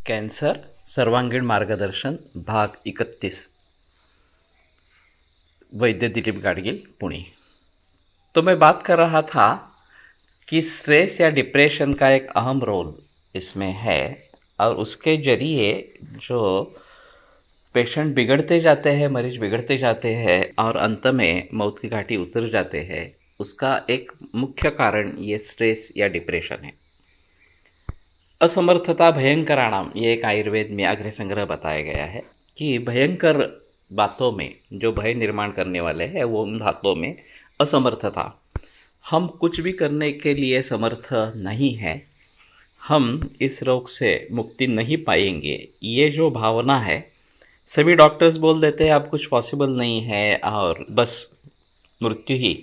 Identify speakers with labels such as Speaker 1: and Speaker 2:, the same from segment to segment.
Speaker 1: Cancer सर्वांगीण मार्गदर्शन भाग 31 वैद्य दिलीप गाडगिल पुणे। तो मैं बात कर रहा था कि स्ट्रेस या डिप्रेशन का एक अहम रोल इसमें है और उसके जरिए जो पेशेंट बिगड़ते जाते हैं, मरीज बिगड़ते जाते हैं और अंत में मौत की घाटी उतर जाते हैं, उसका एक मुख्य कारण ये स्ट्रेस या डिप्रेशन है। असमर्थता भयंकराणाम, ये एक आयुर्वेद में अग्र संग्रह बताया गया है कि भयंकर बातों में जो भय निर्माण करने वाले हैं वो उन बातों में असमर्थता। हम कुछ भी करने के लिए समर्थ नहीं हैं, हम इस रोग से मुक्ति नहीं पाएंगे, ये जो भावना है। सभी डॉक्टर्स बोल देते हैं अब कुछ पॉसिबल नहीं है और बस मृत्यु ही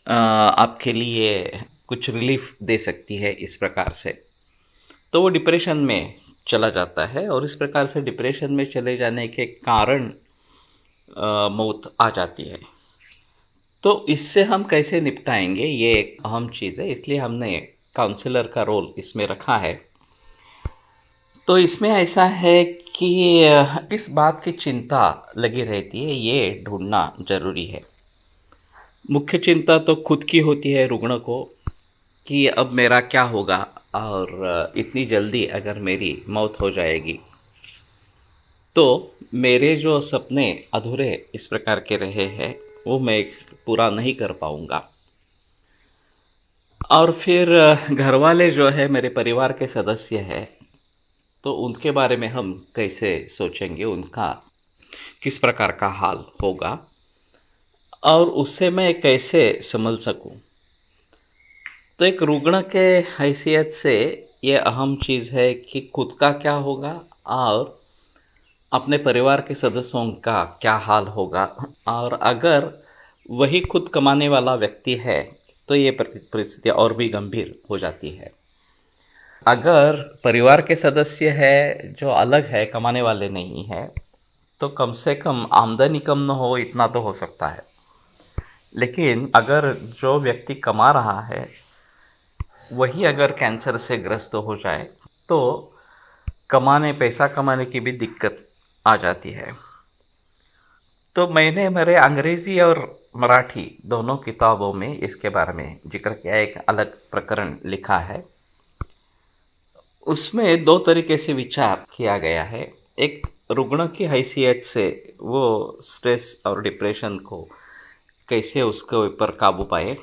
Speaker 1: आपके लिए कुछ रिलीफ दे सकती है, इस प्रकार से तो वो डिप्रेशन में चला जाता है और इस प्रकार से डिप्रेशन में चले जाने के कारण मौत आ जाती है। तो इससे हम कैसे निपटाएंगे, ये एक अहम चीज़ है, इसलिए हमने काउंसलर का रोल इसमें रखा है। तो इसमें ऐसा है कि किस बात की चिंता लगी रहती है ये ढूंढना जरूरी है। मुख्य चिंता तो खुद की होती है रुग्ण को कि अब मेरा क्या होगा और इतनी जल्दी अगर मेरी मौत हो जाएगी तो मेरे जो सपने अधूरे इस प्रकार के रहे हैं वो मैं पूरा नहीं कर पाऊंगा। और फिर घर वाले जो है मेरे परिवार के सदस्य हैं, तो उनके बारे में हम कैसे सोचेंगे, उनका किस प्रकार का हाल होगा और उससे मैं कैसे संभल सकूं। तो एक रुग्ण के हैसियत से ये अहम चीज़ है कि खुद का क्या होगा और अपने परिवार के सदस्यों का क्या हाल होगा। और अगर वही खुद कमाने वाला व्यक्ति है तो ये परिस्थिति और भी गंभीर हो जाती है। अगर परिवार के सदस्य है जो अलग है, कमाने वाले नहीं है, तो कम से कम आमदनी कम न हो इतना तो हो सकता है। लेकिन अगर जो व्यक्ति कमा रहा है वही अगर कैंसर से ग्रस्त हो जाए तो पैसा कमाने की भी दिक्कत आ जाती है। तो मैंने मेरे अंग्रेज़ी और मराठी दोनों किताबों में इसके बारे में जिक्र किया, एक अलग प्रकरण लिखा है। उसमें दो तरीके से विचार किया गया है। एक रुग्ण की हैसियत से वो स्ट्रेस और डिप्रेशन को कैसे उसके ऊपर काबू पाए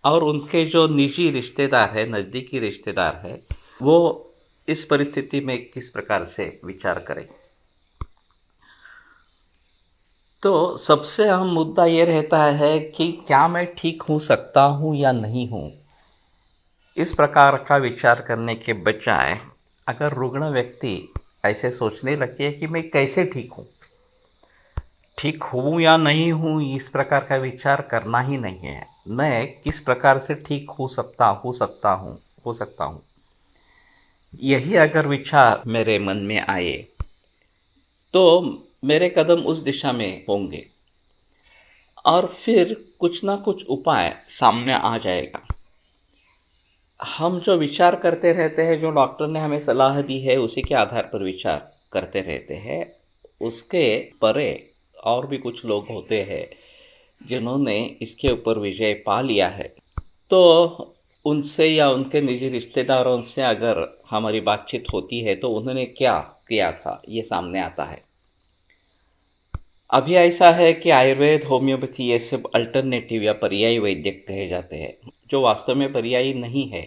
Speaker 1: और उनके जो निजी रिश्तेदार है, नज़दीकी रिश्तेदार है, वो इस परिस्थिति में किस प्रकार से विचार करें। तो सबसे अहम मुद्दा ये रहता है कि क्या मैं ठीक हो सकता हूँ या नहीं हूँ। इस प्रकार का विचार करने के बजाय अगर रुग्ण व्यक्ति ऐसे सोचने लगे कि मैं कैसे ठीक हूँ या नहीं हूँ, इस प्रकार का विचार करना ही नहीं है। मैं किस प्रकार से ठीक हो सकता हूँ, यही अगर विचार मेरे मन में आए तो मेरे कदम उस दिशा में होंगे और फिर कुछ ना कुछ उपाय सामने आ जाएगा। हम जो विचार करते रहते हैं, जो डॉक्टर ने हमें सलाह दी है उसी के आधार पर विचार करते रहते हैं। उसके परे और भी कुछ लोग होते हैं जिन्होंने इसके ऊपर विजय पा लिया है, तो उनसे या उनके निजी रिश्तेदारों से अगर हमारी बातचीत होती है तो उन्होंने क्या किया था ये सामने आता है। अभी ऐसा है कि आयुर्वेद, होम्योपैथी ये सब अल्टरनेटिव या पर्यायी वैद्य कहे जाते हैं, जो वास्तव में पर्यायी नहीं है।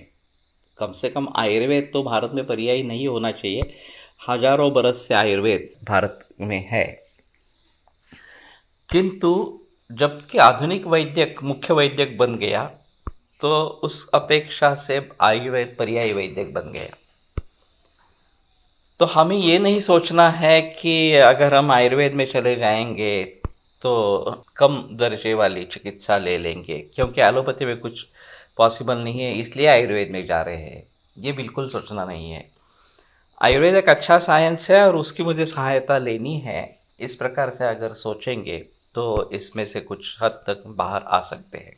Speaker 1: कम से कम आयुर्वेद तो भारत में पर्यायी नहीं होना चाहिए। हजारों बरस से आयुर्वेद भारत में है, किंतु जबकि आधुनिक वैद्यक मुख्य वैद्यक बन गया तो उस अपेक्षा से आयुर्वेद पर्यायी वैद्यक बन गया। तो हमें ये नहीं सोचना है कि अगर हम आयुर्वेद में चले जाएंगे तो कम दर्जे वाली चिकित्सा ले लेंगे, क्योंकि एलोपैथी में कुछ पॉसिबल नहीं है इसलिए आयुर्वेद में जा रहे हैं, ये बिल्कुल सोचना नहीं है। आयुर्वेद एक अच्छा साइंस है और उसकी मुझे सहायता लेनी है, इस प्रकार से अगर सोचेंगे तो इसमें से कुछ हद तक बाहर आ सकते हैं।